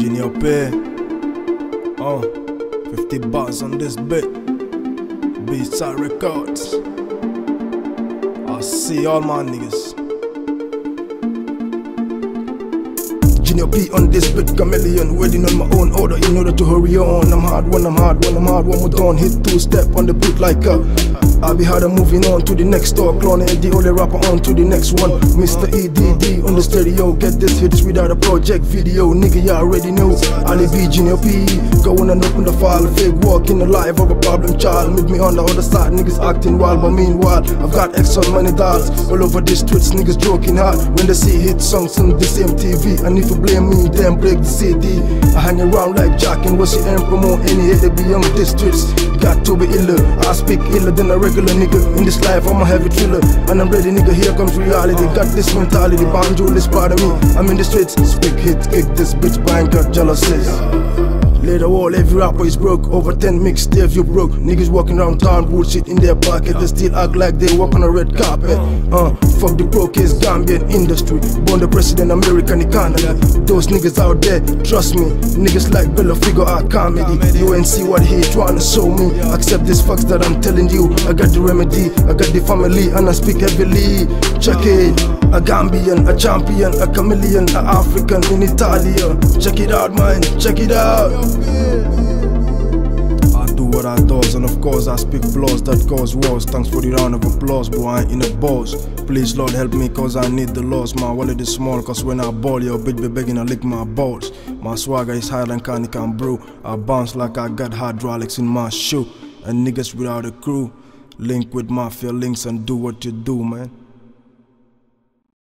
Junior P. 50 bars on this bit. B-side records. I see all my niggas. Junior P on this bit, chameleon, waiting on my own order in order to hurry on. I'm hard when I'm hard, when I'm hard, one more down, hit two-step on the beat like a I'll be harder moving on to the next door. Clone the only rapper on to the next one. Mr. EDD on the stereo, get this hits without a project video. Nigga, you already know. Ali B, Junior P, go on and open the file. Fake walk in the life of a problem child. Meet me on the other side, niggas acting wild, but meanwhile I've got X on money dollars all over the streets, niggas joking hard. When they see hit songs on the same TV, and if you blame me, then break the city. I hang around like Jack and What's and promote any hit they be on the streets. Got to be iller, I speak iller than a regular nigga. In this life I'm a heavy thriller, and I'm ready nigga, here comes reality. Got this mentality, Banjo is part of me. I'm in the streets, speak hits, kick this bitch, bang, got jealousies. Later all, every rapper is broke. Over 10 mixtapes you broke. Niggas walking around town, bullshit in their pocket. They still act like they walk on a red carpet. Fuck the broke case, Gambian industry. Born the president, American economy. Those niggas out there, trust me. Niggas like Bella figure out comedy. You ain't see what he trying to show me. Accept these facts that I'm telling you. I got the remedy, I got the family, and I speak heavily. Check it. A Gambian, a champion, a chameleon, a African in Italia. Check it out, man, check it out. I do what I does, and of course I speak flaws that cause wars. Thanks for the round of applause, boy, I ain't in a boss. Please Lord help me cause I need the loss. My wallet is small cause when I ball your bitch be begging I lick my balls. My swagger is higher than Connie can brew. I bounce like I got hydraulics in my shoe. And niggas without a crew, link with mafia links and do what you do, man.